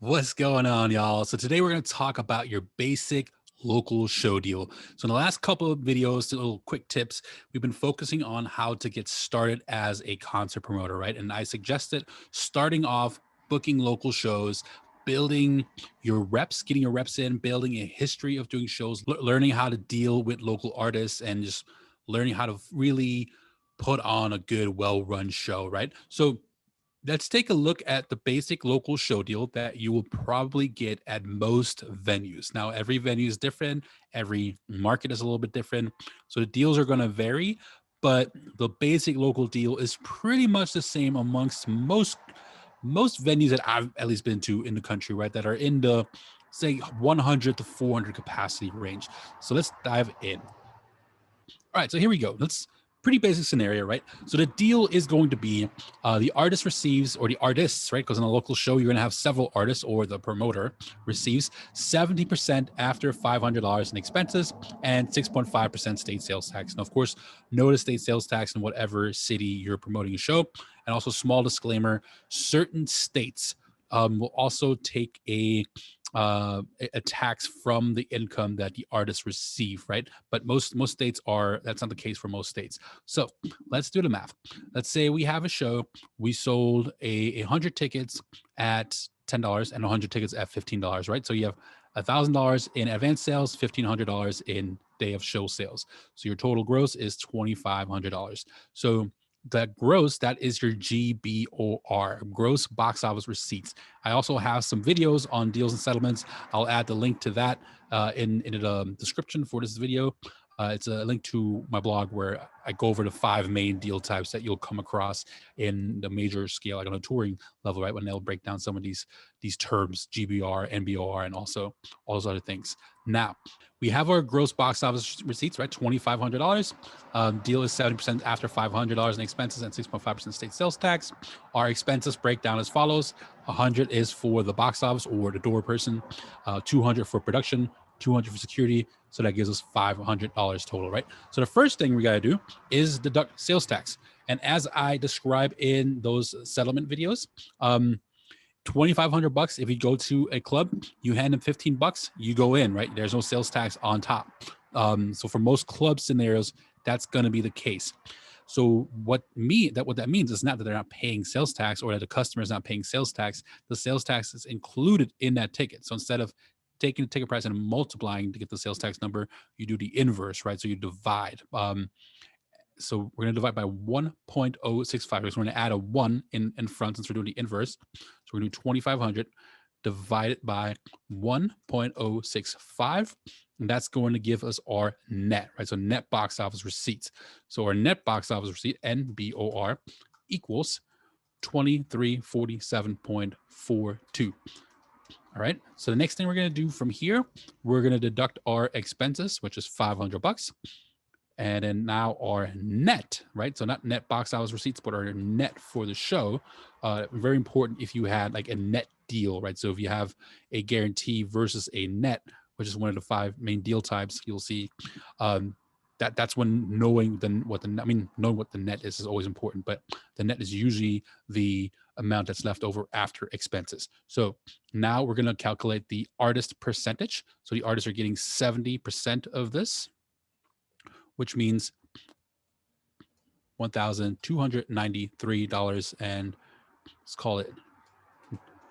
What's going on, y'all? So today we're going to talk about your basic local show deal. So in the last couple of videos, little quick tips, we've been focusing on how to get started as a concert promoter, right? And I suggested starting off booking local shows, building your reps, getting your reps in, building a history of doing shows, learning how to deal with local artists, and just learning how to really put on a good, well-run show, right? So let's take a look at the basic local show deal that you will probably get at most venues. Now, every venue is different, every market is a little bit different. So the deals are going to vary, but the basic local deal is pretty much the same amongst most venues that I've at least been to in the country, right? That are in the say 100 to 400 capacity range. So let's dive in. All right, so here we go. Let's pretty basic scenario, right? So the deal is going to be the artist receives, or the artists, right? Because in a local show, you're going to have several artists, or the promoter receives 70% after $500 in expenses and 6.5% state sales tax. And of course, no to state sales tax in whatever city you're promoting a show. And also, small disclaimer: certain states will also take a tax from the income that the artists receive, right? But most states are that's not the case for most states. So let's do the math. Let's say we have a show, we sold a hundred tickets at $10 and 100 tickets at $15, right? So you have $1,000 in advance sales, $1,500 in day of show sales. So your total gross is $2,500. So that gross, that is your GBOR, gross box office receipts. I also have some videos on deals and settlements. I'll add the link to that in the description for this video. It's a link to my blog where I go over the 5 main deal types that you'll come across in the major scale, like on a touring level, right? When they'll break down some of these terms, GBR, NBOR, and also all those other things. Now, we have our gross box office receipts, right? $2,500. Deal is 70% after $500 in expenses and 6.5% state sales tax. Our expenses break down as follows: 100 is for the box office or the door person, 200 for production, 200 for security. So that gives us $500 total, right? So the first thing we got to do is deduct sales tax. And as I describe in those settlement videos, 2,500 bucks. If you go to a club, you hand them 15 bucks, you go in, right? There's no sales tax on top. So for most club scenarios, that's going to be the case. So what that means is not that they're not paying sales tax or that the customer is not paying sales tax. The sales tax is included in that ticket. So instead of taking the ticket price and multiplying to get the sales tax number, you do the inverse, right? So you divide. So we're going to divide by 1.065 because we're going to add a 1 in front since we're doing the inverse. So we're going to do 2,500 divided by 1.065. And that's going to give us our net, right? So net box office receipts. So our net box office receipt, NBOR, equals 2347.42. All right. So the next thing we're going to do from here, we're going to deduct our expenses, which is 500 bucks. And then now our net, right? So not net box office receipts, but our net for the show. Very important if you had like a net deal, right? So if you have a guarantee versus a net, which is one of the 5 main deal types, you'll see that's when knowing what the net is always important. But the net is usually the amount that's left over after expenses. So now we're going to calculate the artist percentage. So the artists are getting 70% of this, which means $1,293 and let's call it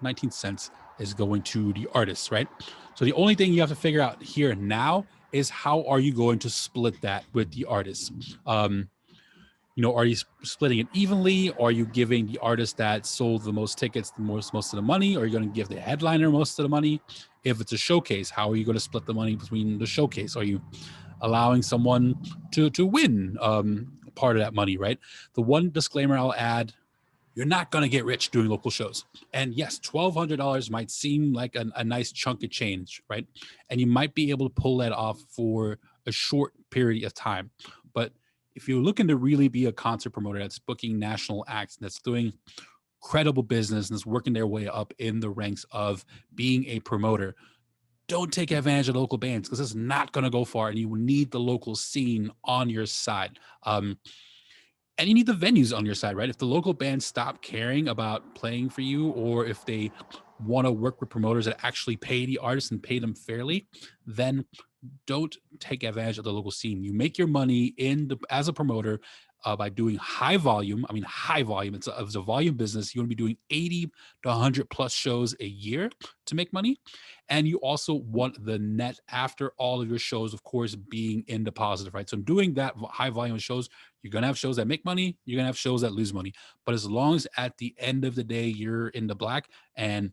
19 cents is going to the artists, right? So the only thing you have to figure out here now is how are you going to split that with the artists? Are you splitting it evenly? Or are you giving the artist that sold the most tickets most of the money? Or are you going to give the headliner most of the money? If it's a showcase, how are you going to split the money between the showcase? Are you allowing someone to win part of that money, right? The one disclaimer I'll add: you're not going to get rich doing local shows. And yes, $1,200 might seem like a nice chunk of change, right? And you might be able to pull that off for a short period of time. But if you're looking to really be a concert promoter that's booking national acts, that's doing credible business and is working their way up in the ranks of being a promoter, don't take advantage of local bands because it's not going to go far, and you need the local scene on your side. And you need the venues on your side, right? If the local bands stop caring about playing for you, or if they want to work with promoters that actually pay the artists and pay them fairly, then don't take advantage of the local scene. You make your money as a promoter by doing high volume. I mean, high volume. It's a volume business. You want to be doing 80 to 100 plus shows a year to make money. And you also want the net after all of your shows, of course, being in the positive, right? So doing that high volume of shows, you're going to have shows that make money. You're going to have shows that lose money. But as long as at the end of the day, you're in the black and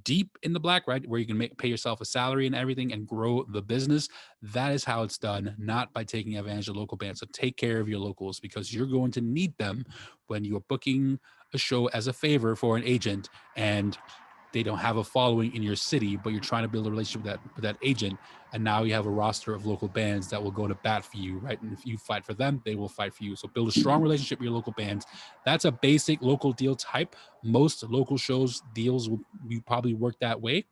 deep in the black, right? Where you can pay yourself a salary and everything and grow the business. That is how it's done, not by taking advantage of local bands. So take care of your locals because you're going to need them when you're booking a show as a favor for an agent and they don't have a following in your city, but you're trying to build a relationship with that agent. And now you have a roster of local bands that will go to bat for you, right? And if you fight for them, they will fight for you. So build a strong relationship with your local bands. That's a basic local deal type. Most local shows deals will probably work that way.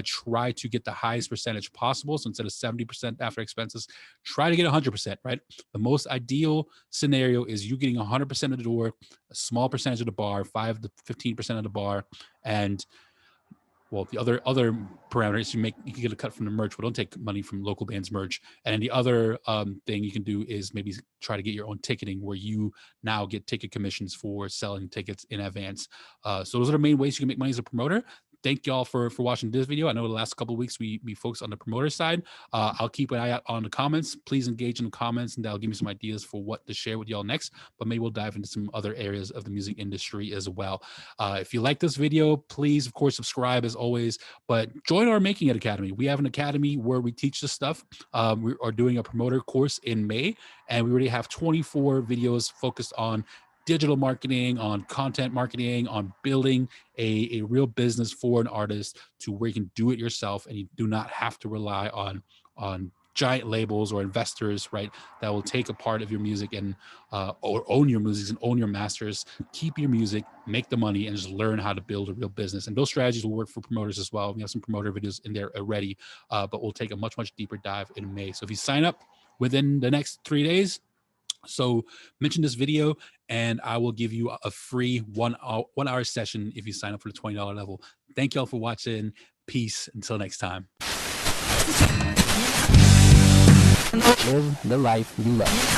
Try to get the highest percentage possible. So instead of 70% after expenses, try to get 100%, right? The most ideal scenario is you getting 100% of the door, a small percentage of the bar, 5 to 15% of the bar, and well, the other parameters you can get a cut from the merch, but don't take money from local bands merch. And then the other thing you can do is maybe try to get your own ticketing where you now get ticket commissions for selling tickets in advance. So those are the main ways you can make money as a promoter. Thank y'all for watching this video. I know the last couple of weeks we focused on the promoter side. I'll keep an eye out on the comments. Please engage in the comments and that'll give me some ideas for what to share with y'all next. But maybe we'll dive into some other areas of the music industry as well. If you like this video, please, of course, subscribe as always. But join our Making It Academy. We have an academy where we teach this stuff. We are doing a promoter course in May, and we already have 24 videos focused on digital marketing, on content marketing, on building a real business for an artist to where you can do it yourself and you do not have to rely on giant labels or investors, right? That will take a part of your music and or own your music and own your masters, keep your music, make the money, and just learn how to build a real business. And those strategies will work for promoters as well. We have some promoter videos in there already, but we'll take a much deeper dive in May. So if you sign up within the next 3 days, so mention this video and I will give you a free 1 hour session if you sign up for the $20 level. Thank y'all for watching. Peace. Until next time. Live the life you love.